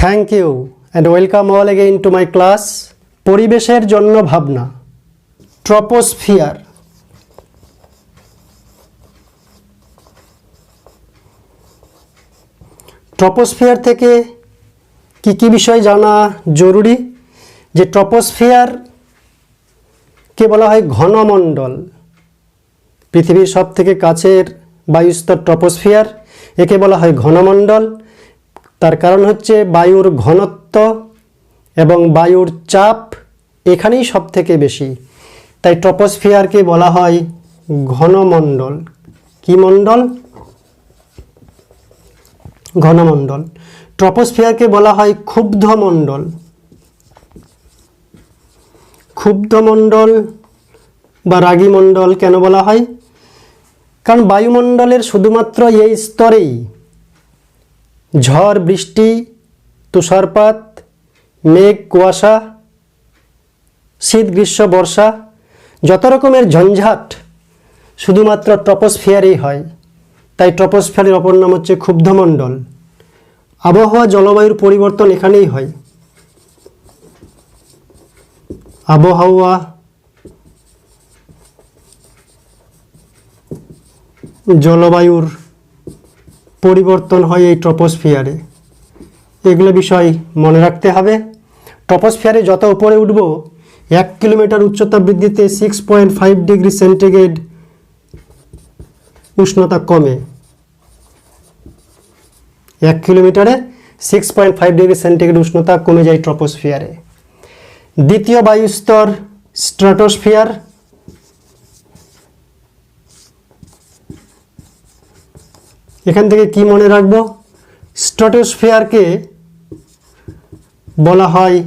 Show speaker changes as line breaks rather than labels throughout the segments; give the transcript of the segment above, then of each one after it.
Thank you and welcome all again to my class পরিবেশের জন্য ভাবনা ট্রপোস্ফিয়ার। ট্রপোস্ফিয়ার থেকে কি বিষয় জানা জরুরি? যে ট্রপোস্ফিয়ার কে বলা হয় ঘনমণ্ডল। পৃথিবীর সবথেকে কাছের বায়ুস্তর ট্রপোস্ফিয়ার, একে বলা হয় ঘনমণ্ডল। তার কারণ হচ্ছে বায়ুর ঘনত্ব এবং বায়ুর চাপ এখানেই সবথেকে বেশি, তাই ট্রপোস্ফিয়ারকে বলা হয় ঘনমণ্ডল। কি মণ্ডল? ঘনমণ্ডল। ট্রপোস্ফিয়ারকে বলা হয় ক্ষুব্ধমণ্ডল। ক্ষুব্ধমণ্ডল বা রাগীমণ্ডল কেন বলা হয়? কারণ বায়ুমণ্ডলের শুধুমাত্র এই স্তরেই ঝড়, বৃষ্টি, তুষারপাত, মেঘ, কুয়াশা, শীত, গ্রীষ্ম, বর্ষা, যত রকমের ঝঞ্ঝাট শুধুমাত্র ট্রপোস্ফিয়ারেই হয়। তাই ট্রপোস্ফিয়ারের অপর নাম হচ্ছে ক্ষুব্ধমণ্ডল। আবহাওয়া, জলবায়ুর পরিবর্তন এখানেই হয়। আবহাওয়া, জলবায়ুর পরিবর্তন হয় এই ট্রপোস্ফিয়ারে। এগুলো বিষয় মনে রাখতে হবে। ট্রপোস্ফিয়ারে যত উপরে উঠব 1 কিলোমিটার উচ্চতা বৃদ্ধিতে 6.5 ডিগ্রি সেন্টিগ্রেড উষ্ণতা কমে। 1 কিলোমিটারে 6.5 ডিগ্রি সেন্টিগ্রেড উষ্ণতা কমে যায় ট্রপোস্ফিয়ারে। দ্বিতীয় বায়ুস্তর স্ট্র্যাটোস্ফিয়ার। এখান থেকে কি মনে রাখবো? স্ট্র্যাটোস্ফিয়ারকে বলা হয়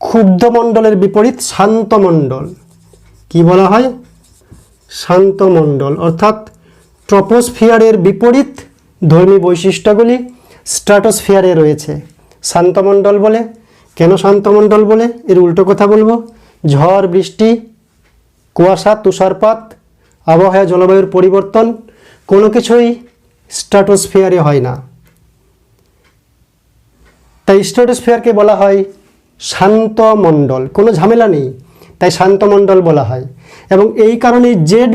ক্ষুব্ধমণ্ডলের বিপরীত শান্তমণ্ডল। কি বলা হয়? শান্তমণ্ডল। অর্থাৎ ট্রপোস্ফিয়ারের বিপরীত ধর্মী বৈশিষ্ট্যগুলি স্ট্র্যাটোস্ফিয়ারে রয়েছে। শান্তমণ্ডল বলে। কেন শান্তমণ্ডল বলে? এর উল্টো কথা বলবো। ঝড়, বৃষ্টি, কুয়াশা, তুষারপাত, আবহাওয়া, জলবায়ুর পরিবর্তন কোনো কিছুই স্ট্র্যাটোস্ফিয়ারে হয় না। তাই স্ট্র্যাটোস্ফিয়ারকে বলা হয় শান্ত মণ্ডল, কোনো ঝামেলা নেই, তাই শান্ত মণ্ডল বলা হয়। এবং এই কারণে জেট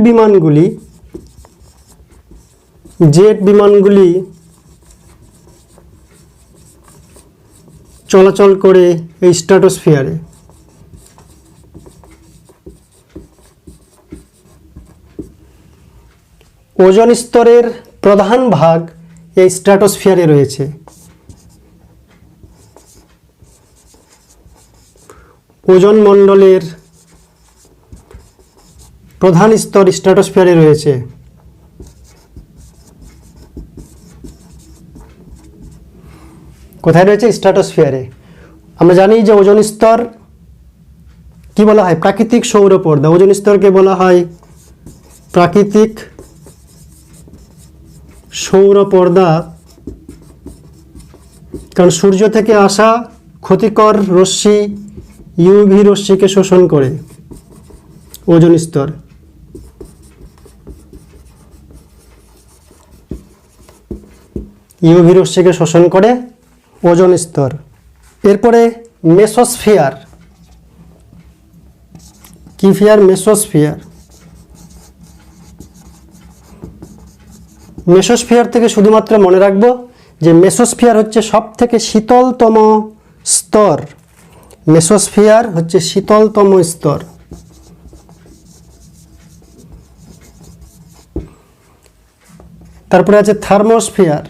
বিমানগুলি চলাচল করে এই স্ট্র্যাটোস্ফিয়ারে। ওজোন স্তরের প্রধান ভাগ এই স্ট্র্যাটোস্ফিয়ারে রয়েছে। ওজোন মণ্ডলের প্রধান স্তর স্ট্র্যাটোস্ফিয়ারে রয়েছে। কোথায় রয়েছে? স্ট্র্যাটোস্ফিয়ারে। আমরা জানি যে ওজোন স্তর কি বলা হয়? প্রাকৃতিক সৌরপর্দা। ওজোন স্তরকে বলা হয় প্রাকৃতিক সৌরপর্দা, কারণ সূর্য থেকে আসা ক্ষতিকর রশ্মি ইউভি রশ্মিকে শোষণ করে ওজোন স্তর। ইউভি রশ্মিকে শোষণ করে ওজোন স্তর। এরপরে মেসোস্ফিয়ার। কি ফিয়ার? মেসোস্ফিয়ার। মেসোস্ফিয়ার থেকে শুধুমাত্র মনে রাখবো যে মেসোস্ফিয়ার হচ্ছে সব থেকে শীতলতম স্তর। মেসোস্ফিয়ার হচ্ছে শীতলতম স্তর। তারপরে আছে থার্মোস্ফিয়ার।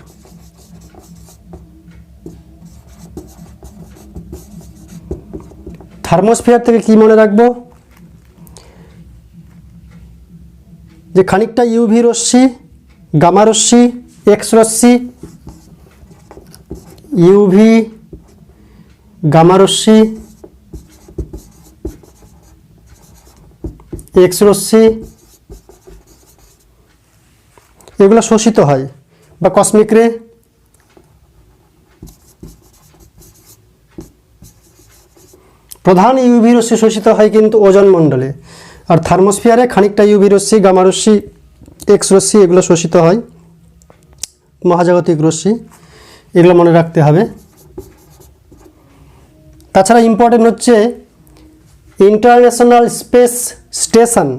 থার্মোস্ফিয়ার থেকে কি মনে রাখবো? যে খানিকটা ইউভি রশ্মি, গামা রশ্মি, এক্স রশ্মি, ইউভি, গামা রশ্মি, এক্স রশ্মি এগুলো শোষিত হয়, বা কসমিক রে। প্রধান ইউভি রশ্মি শোষিত হয় কিন্তু ওজোন মণ্ডলে, আর থার্মোস্ফিয়ারে খানিকটা ইউভি রশ্মি, গামা রশ্মি, এক্স রশ্মি এগুলো শোষিত হয়, মহাজাগতিক রশ্মি। এগুলো মনে রাখতে হবে। তাছাড়া ইম্পর্টেন্ট হচ্ছে ইন্টারন্যাশনাল স্পেস স্টেশন,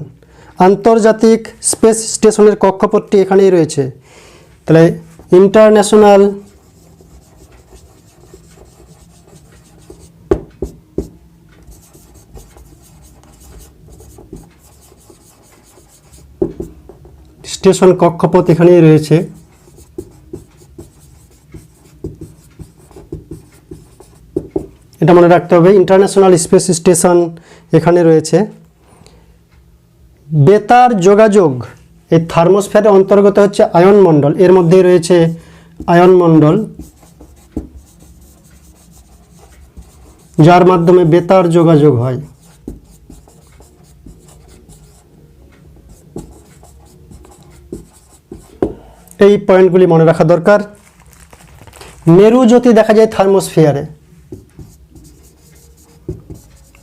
আন্তর্জাতিক স্পেস স্টেশনের কক্ষপথটি এখানেই রয়েছে। তাহলে ইন্টারন্যাশনাল স্টেশন কক্ষপথ এখানেই রয়েছে। এটা মনে রাখতে হবে, ইন্টারন্যাশনাল স্পেস স্টেশন এখানে রয়েছে। বেতার যোগাযোগ এই থার্মোস্ফিয়ারের অন্তর্গত হচ্ছে আয়ন মণ্ডল, এর মধ্যেই রয়েছে আয়ন মণ্ডল, যার মাধ্যমে বেতার যোগাযোগ হয়। এই পয়েন্টগুলি মনে রাখা দরকার। মেরুজ্যোতি দেখা যায় থার্মোস্ফিয়ারে।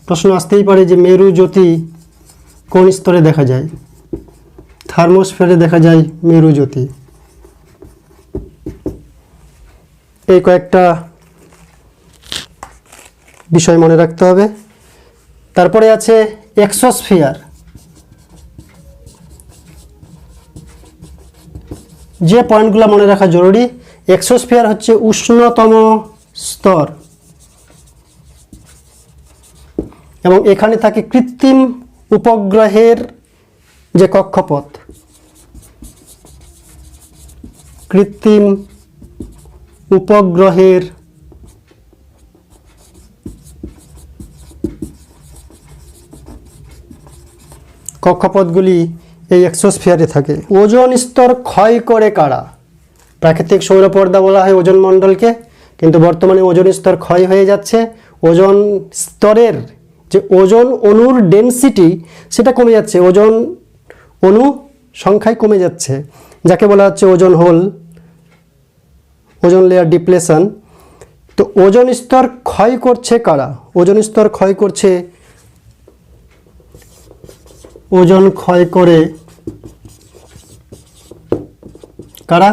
প্রশ্ন আসতেই পারে যে মেরুজ্যোতি কোন স্তরে দেখা যায়? থার্মোস্ফিয়ারে দেখা যায় মেরুজ্যোতি। এই কয়েকটা বিষয় মনে রাখতে হবে। তারপরে আছে এক্সোস্ফিয়ার। যে পয়েন্টগুলো মনে রাখা জরুরি, এক্সোস্ফিয়ার হচ্ছে উষ্ণতম স্তর এবং এখানে থাকে কৃত্রিম উপগ্রহের যে কক্ষপথ, কৃত্রিম উপগ্রহের কক্ষপথগুলি এই এক্সোস্ফিয়ারে থাকে। ওজোন স্তর ক্ষয় করে কারা? প্রাকৃতিক সৌরপর্দা বলা হয় ওজোন মণ্ডলকে, কিন্তু বর্তমানে ওজোন স্তর ক্ষয় হয়ে যাচ্ছে। ওজোন স্তরের যে ওজোন অণুর ডেনসিটি সেটা কমে যাচ্ছে, ওজোন অণু সংখ্যায় কমে যাচ্ছে, যাকে বলা হচ্ছে ozone hole, ozone layer depletion. তো ওজোন স্তর ক্ষয় করছে কারা? ওজোন স্তর ক্ষয় করছে, ওজোন ক্ষয় করে কারা?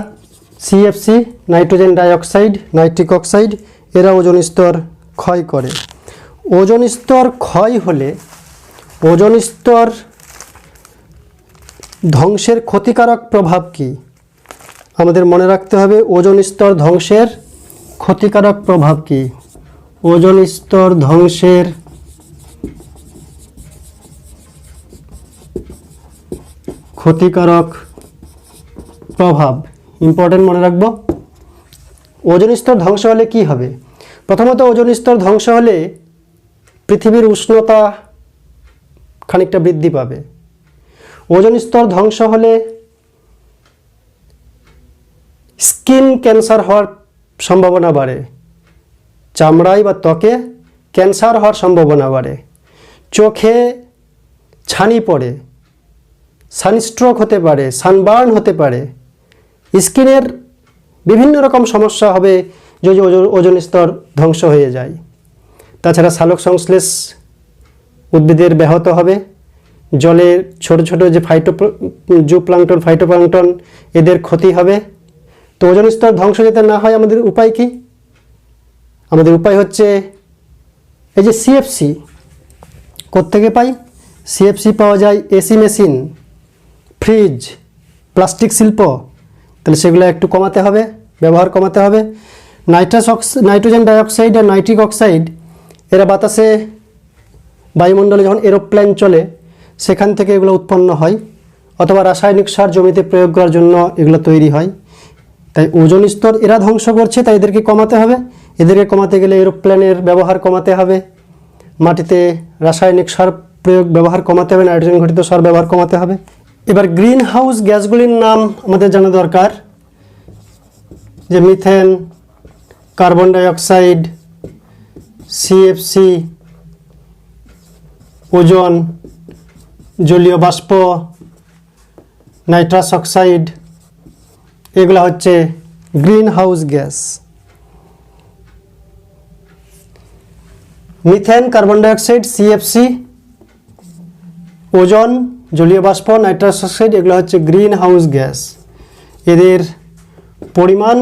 CFC, nitrogen dioxide, nitric oxide, এরা ওজোন স্তর ক্ষয় করে। ওজোন স্তর ক্ষয় হলে ওজোন স্তর ধ্বংসের ক্ষতিকারক প্রভাব কি? আমাদের মনে রাখতে হবে ওজোন স্তর ধ্বংসের ক্ষতিকারক প্রভাব কি? ওজোন স্তর ধ্বংসের ক্ষতিকারক প্রভাব ইম্পর্টেন্ট মনে রাখবো। ওজোন স্তর ধ্বংস হলে কি হবে? প্রথমত ওজোন স্তর ধ্বংস হলে পৃথিবীর উষ্ণতা খানিকটা বৃদ্ধি পাবে। ওজোন স্তর ধ্বংস হলে স্কিন ক্যান্সার হওয়ার সম্ভাবনা বাড়ে, চামড়ায় বা ত্বকে ক্যান্সার হওয়ার সম্ভাবনা বাড়ে, চোখে ছানি পড়ে, সানস্ট্রোক হতে পারে, সানবার্ন হতে পারে, স্কিনের বিভিন্ন রকম সমস্যা হবে যদি ওজোন স্তর ধ্বংস হয়ে যায়। তাছাড়া সালোক সংশ্লেষ উদ্ভিদের ব্যাহত হবে, জলের ছোট ছোট যে জুপ্লাঙ্কটন, ফাইটোপ্লাঙ্কটন, এদের ক্ষতি হবে। তো ওজোন স্তর ধ্বংস যাতে না হয় আমাদের উপায় কি? আমাদের উপায় হচ্ছে এই যে সিএফসি কোত্থেকে পাই? সিএফসি পাওয়া যায় এসি মেশিন, ফ্রিজ, প্লাস্টিক শিল্প, তাহলে সেগুলো একটু কমাতে হবে, ব্যবহার কমাতে হবে। নাইট্রোজেন ডাইঅক্সাইড আর নাইট্রিক অক্সাইড এরা বাতাসে বায়ুমণ্ডলে যখন এরোপ্লেন চলে সেখান থেকে এগুলো উৎপন্ন হয়, অথবা রাসায়নিক সার জমিতে প্রয়োগ করার জন্য এগুলো তৈরি হয়। তাই ওজোন স্তর এরা ধ্বংস করছে, তাই এদেরকে কমাতে হবে। এদেরকে কমাতে গেলে এরোপ্লেনের ব্যবহার কমাতে হবে, মাটিতে রাসায়নিক সার ব্যবহার কমাতে হবে, নাইট্রোজেন ঘটিত সার ব্যবহার কমাতে হবে। এবার গ্রিন হাউস গ্যাসগুলির নাম আমাদের জানা দরকার, যে methane, carbon dioxide, CFC, ozone, জলীয় বাষ্প, নাইট্রাস অক্সাইড, এগুলো হচ্ছে green house gas. Methane, carbon dioxide, CFC, ozone, জলীয় বাষ্প, নাইট্রাস অক্সাইড, এগুলো হচ্ছে গ্রিন হাউস গ্যাস। এদের পরিমাণ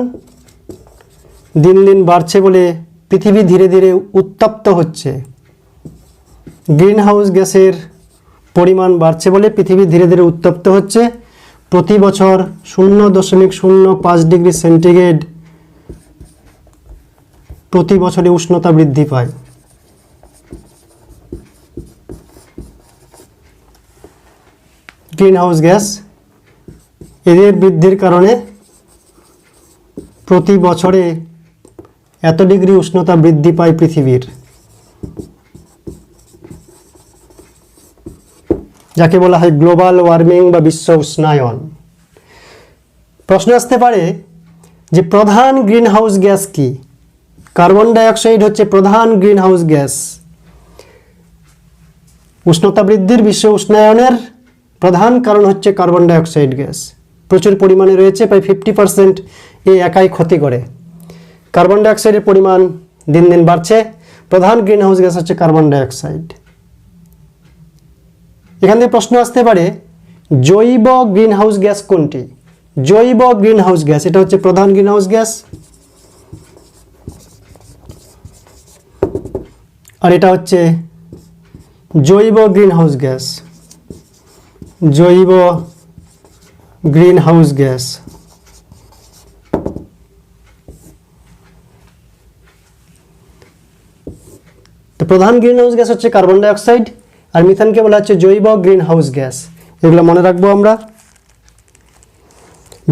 দিন দিন বাড়ছে বলে পৃথিবী ধীরে ধীরে উত্তপ্ত হচ্ছে, গ্রিন হাউস গ্যাসের পরিমাণ বাড়ছে বলে পৃথিবী ধীরে ধীরে উত্তপ্ত হচ্ছে। প্রতি বছর 0.05 ডিগ্রি সেন্টিগ্রেড প্রতি বছরে উষ্ণতা বৃদ্ধি পায়। গ্রিন হাউস গ্যাস এদের বৃদ্ধির কারণে প্রতি বছরে এত ডিগ্রি উষ্ণতা বৃদ্ধি পায় পৃথিবীর, যাকে বলা হয় গ্লোবাল ওয়ার্মিং বা বিশ্ব উষ্ণায়ন। প্রশ্ন আসতে পারে যে প্রধান গ্রিন হাউস গ্যাস কি? কার্বন ডাইঅক্সাইড হচ্ছে প্রধান গ্রিন হাউস গ্যাস। উষ্ণতা বৃদ্ধির বিশ্ব উষ্ণায়নের প্রধান কারণ হচ্ছে কার্বন ডাইঅক্সাইড গ্যাস। প্রচুর পরিমাণে রয়েছে, প্রায় 50% এই একাই ক্ষতি করে। কার্বন ডাইঅক্সাইডের পরিমাণ দিন দিন বাড়ছে। প্রধান গ্রিন হাউস গ্যাস হচ্ছে কার্বন ডাইঅক্সাইড। এখান থেকে প্রশ্ন আসতে পারে জৈব গ্রিন হাউস গ্যাস কোনটি? জৈব গ্রিন হাউস গ্যাস এটা হচ্ছে প্রধান গ্রিন হাউস গ্যাস, আর এটা হচ্ছে জৈব গ্রিন হাউস গ্যাস। জৈব গ্রিন হাউস গ্যাস তো প্রধান গ্রিন হাউস গ্যাস হচ্ছে কার্বন ডাইঅক্সাইড, আর মিথানকে বলা হচ্ছে জৈব গ্রিন হাউস গ্যাস। এগুলো মনে রাখবো আমরা।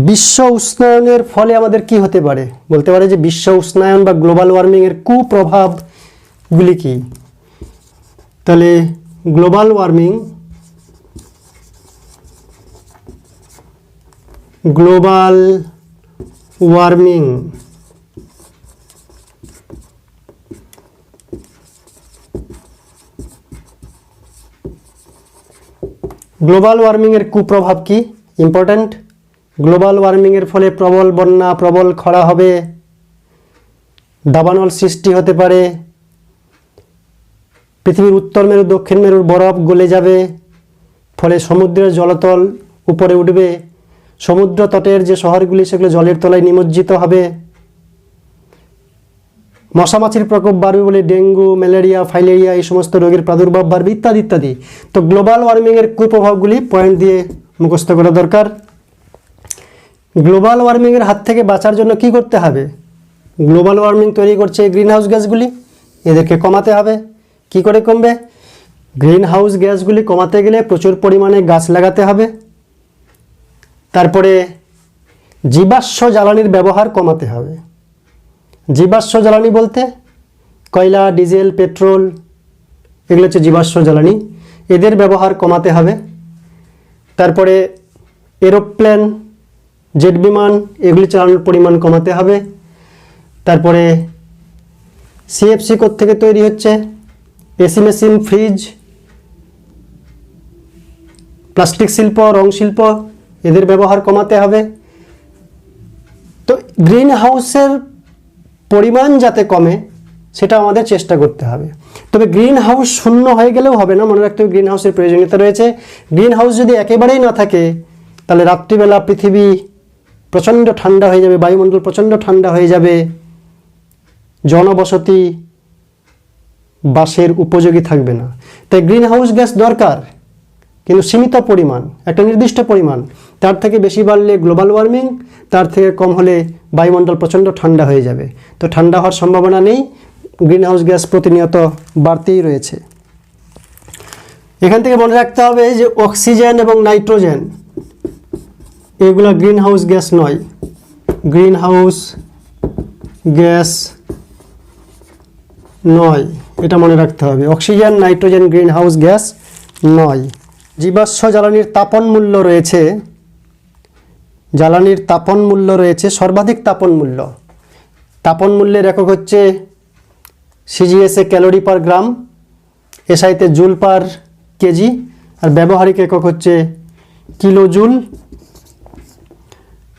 বিশ্ব উষ্ণায়নের ফলে আমাদের কি হতে পারে? বলতে পারে যে বিশ্ব উষ্ণায়ন বা গ্লোবাল ওয়ার্মিং এর কুপ্রভাবগুলি কি? তাহলে global warming global warming global warming এর কুপ্রভাব কি? ইম্পর্ট্যান্ট। গ্লোবাল ওয়ার্মিং এর ফলে প্রবল বন্যা, প্রবল খরা হবে, দাবানল সৃষ্টি হতে পারে, পৃথিবীর উত্তর মেরু দক্ষিণ মেরুর বরফ গলে যাবে, ফলে সমুদ্রের জলতল উপরে উঠবে, সমুদ্র তটের যে শহরগুলি সেগুলো জলের তলায় নিমজ্জিত হবে, মশামাছির প্রকোপ বাড়বে বলে ডেঙ্গু, ম্যালেরিয়া, ফাইলেরিয়া এই সমস্ত রোগের প্রাদুর্ভাব বাড়বে ইত্যাদি ইত্যাদি। তো গ্লোবাল ওয়ার্মিং এর কুপ্রভাবগুলি পয়েন্ট দিয়ে মুখস্থ করা দরকার। গ্লোবাল ওয়ার্মিং এর হাত থেকে বাঁচার জন্য কি করতে হবে? গ্লোবাল ওয়ার্মিং তৈরি করছে গ্রিন হাউস গ্যাসগুলি, এদেরকে কমাতে হবে। কি করে কমবে? গ্রিন হাউস গ্যাসগুলি কমাতে গেলে প্রচুর পরিমাণে গাছ লাগাতে হবে। তারপরে জীবাশ্ম জ্বালানির ব্যবহার কমাতে হবে। জীবাশ্ম জ্বালানি বলতে কয়লা, ডিজেল, পেট্রোল এগুলো হচ্ছে জীবাশ্ম জ্বালানি, এদের ব্যবহার কমাতে হবে। তারপরে এরোপ্লেন, জেট বিমান এগুলি চালানোর পরিমাণ কমাতে হবে। তারপরে সিএফসি কোত্থেকে তৈরি হচ্ছে? এসি মেশিন, ফ্রিজ, প্লাস্টিক শিল্প, রং শিল্প এদের ব্যবহার কমাতে হবে। তো গ্রিন হাউসের পরিমাণ যাতে কমে সেটা আমাদের চেষ্টা করতে হবে। তবে গ্রিন হাউস শূন্য হয়ে গেলেও হবে না, মনে রাখতে হবে গ্রিন হাউসের প্রয়োজনীয়তা রয়েছে। গ্রিন হাউস যদি একেবারেই না থাকে তাহলে রাত্রিবেলা পৃথিবী প্রচণ্ড ঠান্ডা হয়ে যাবে, বায়ুমণ্ডল প্রচণ্ড ঠান্ডা হয়ে যাবে, জনবসতি বাসের উপযোগী থাকবে না। তাই গ্রিন হাউস গ্যাস দরকার, কিন্তু সীমিত পরিমাণ, একটা নির্দিষ্ট পরিমাণ। তার থেকে বেশি বাড়লে গ্লোবাল ওয়ার্মিং, তার থেকে কম হলে বায়ুমণ্ডল প্রচণ্ড ঠান্ডা হয়ে যাবে। তো ঠান্ডা হওয়ার সম্ভাবনা নেই, গ্রিন হাউস গ্যাস প্রতিনিয়ত বাড়তেই রয়েছে। এখান থেকে মনে রাখতে হবে যে অক্সিজেন এবং নাইট্রোজেন এগুলো গ্রিন হাউস গ্যাস নয়। গ্রিন হাউস গ্যাস নয়, এটা মনে রাখতে হবে। Oxygen, nitrogen green house gas নয়। জীবাশ্ম জ্বালানির তাপন মূল্য রয়েছে, জ্বালানির তাপন মূল্য রয়েছে, সর্বাধিক তাপন মূল্য। তাপন মূল্যের একক হচ্ছে সিজিএসে ক্যালোরি পার গ্রাম, এসআইতে জুল পার কেজি, আর ব্যবহারিক একক হচ্ছে কিলো জুল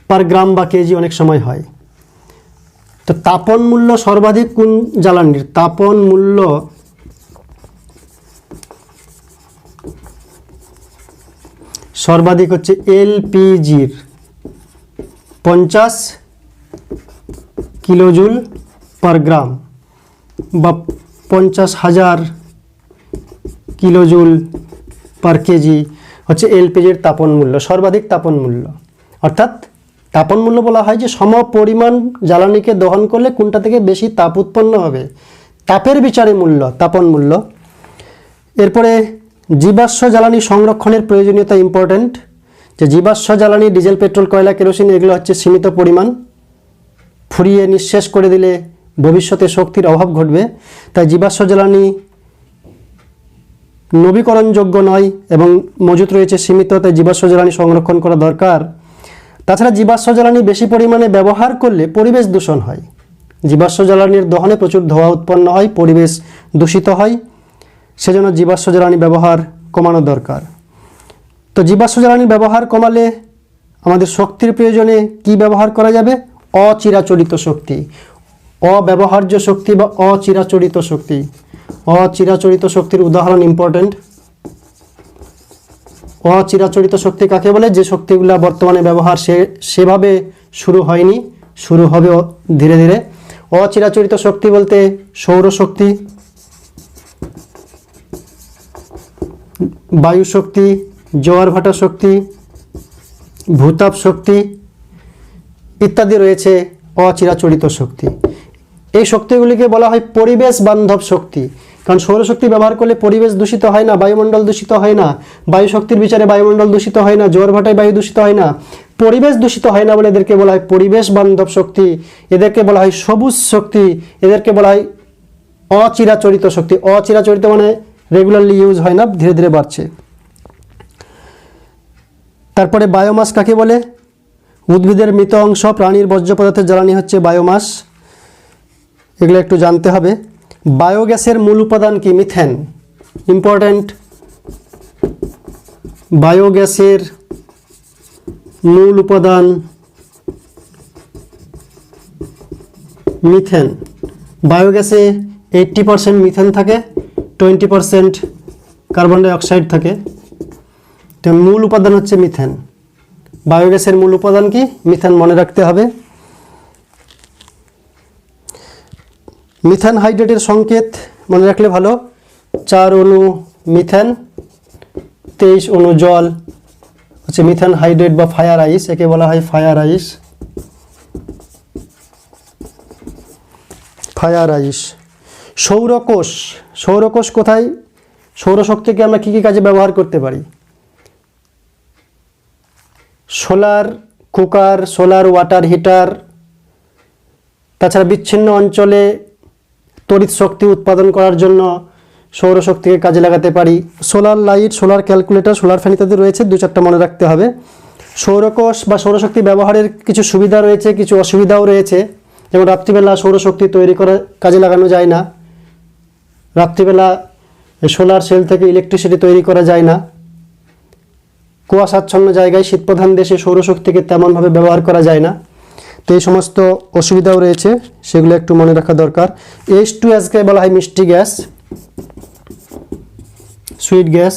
পার গ্রাম বা কেজি অনেক সময় হয়। তো তাপন মূল্য সর্বাধিক কোন জ্বালানির? তাপন মূল্য সর্বাধিক হচ্ছে এলপিজির 50 কিলোজুল পার গ্রাম। বা 50,000 কিলোজুল পার কেজি হচ্ছে এলপিজির তাপন মূল্য, সর্বাধিক তাপন মূল্য। অর্থাৎ তাপন মূল্য বলা হয় যে সম পরিমাণ জ্বালানিকে দহন করলে কোনটা থেকে বেশি তাপ উৎপন্ন হবে, তাপের বিচারে মূল্য, তাপন মূল্য। এরপরে জীবাশ্ম জ্বালানি সংরক্ষণের প্রয়োজনীয়তা ইম্পর্ট্যান্ট, যে জীবাশ্ম জ্বালানি ডিজেল, পেট্রোল, কয়লা, কেরোসিন এগুলো হচ্ছে সীমিত পরিমাণ, ফুরিয়ে নিঃশেষ করে দিলে ভবিষ্যতে শক্তির অভাব ঘটবে। তাই জীবাশ্ম জ্বালানি নবীকরণযোগ্য নয় এবং মজুত রয়েছে সীমিত, তাই জীবাশ্ম জ্বালানি সংরক্ষণ করা দরকার। তাছাড়া জীবাশ্ম জ্বালানি বেশি পরিমাণে ব্যবহার করলে পরিবেশ দূষণ হয়, জীবাশ্ম জ্বালানির দহনে প্রচুর ধোঁয়া উৎপন্ন হয়, পরিবেশ দূষিত হয়, সেজন্য জীবাশ্ম জ্বালানি ব্যবহার কমানো দরকার। তো জীবাশ্ম জ্বালানি ব্যবহার কমালে আমাদের শক্তির প্রয়োজনে কি ব্যবহার করা যাবে? অচিরাচরিত শক্তি, অব্যবহার্য শক্তি বা অচিরাচরিত শক্তি। অচিরাচরিত শক্তির উদাহরণ ইম্পর্ট্যান্ট। অচিরাচরিত শক্তি কাকে বলে? যে শক্তিগুলো বর্তমানে ব্যবহার সেভাবে শুরু হয়নি, শুরু হবে ধীরে ধীরে। অচিরাচরিত শক্তি বলতে সৌরশক্তি, বায়ু শক্তি, জোয়ার ভাটা শক্তি, ভূতাপ শক্তি ইত্যাদি রয়েছে অচিরাচরিত শক্তি। এই শক্তিগুলিকে বলা হয় পরিবেশ বান্ধব শক্তি, কারণ সৌরশক্তি ব্যবহার করলে পরিবেশ দূষিত হয় না, বায়ুমণ্ডল দূষিত হয় না, বায়ু শক্তির বিচারে বায়ুমণ্ডল দূষিত হয় না, জোয়ার ভাটায় বায়ু দূষিত হয় না, পরিবেশ দূষিত হয় না বলে এদেরকে বলা হয় পরিবেশ বান্ধব শক্তি, এদেরকে বলা হয় সবুজ শক্তি, এদেরকে বলা হয় অচিরাচরিত শক্তি। অচিরাচরিত মানে রেগুলারলি ইউজ হয় না, ধীরে ধীরে বাড়ছে। তারপরে বায়োমাস কাকে বলে? উদ্ভিদের মৃত অংশ, প্রাণীর বর্জ্য পদার্থের জ্বালানি হচ্ছে বায়োমাস, এগুলো একটু জানতে হবে। বায়োগ্যাসের মূল উপাদান কি? Methane, important. বায়োগ্যাসের মূল উপাদান মিথেন। বায়োগ্যাসে 80% মিথেন থাকে, 20% কার্বন ডাই অক্সাইড থাকে। তো মূল উপাদান হচ্ছে মিথেন। বায়োগ্যাসের মূল উপাদান কি? মিথেন, মনে রাখতে হবে। মিথেন হাইড্রেটের সংকেত মনে রাখলে ভালো। 4 অণু মিথেন, 23 অণু জল হচ্ছে মিথেন হাইড্রেট বা ফায়ার আইস, একে বলা হয় ফায়ার আইস। ফায়ার আইস। সৌরকোষ, সৌরকোষ কোথায়? সৌরশক্তিকে আমরা কী কী কাজে ব্যবহার করতে পারি? Solar cooker, solar water heater, তাছাড়া বিচ্ছিন্ন অঞ্চলে তড়িৎ শক্তি উৎপাদন করার জন্য সৌরশক্তিকে কাজে লাগাতে পারি। Solar light, solar calculator, solar fan ইত্যাদি রয়েছে, 2-4টা মনে রাখতে হবে। সৌরকোষ বা সৌরশক্তি ব্যবহারের কিছু সুবিধা রয়েছে, কিছু অসুবিধাও রয়েছে। যেমন রাত্রিবেলা সৌরশক্তি তৈরি করে কাজে লাগানো যায় না, রাত্রিবেলা সোলার সেল থেকে ইলেকট্রিসিটি তৈরি করা যায় না। কুয়াশাচ্ছন্ন জায়গায়, শীতপ্রধান দেশে সৌরশক্তিকে তেমনভাবে ব্যবহার করা যায় না। তো এই সমস্ত অসুবিধাও রয়েছে, সেগুলো একটু মনে রাখা দরকার। H2 কে বলা হয় মিষ্টি গ্যাস, সুইট গ্যাস।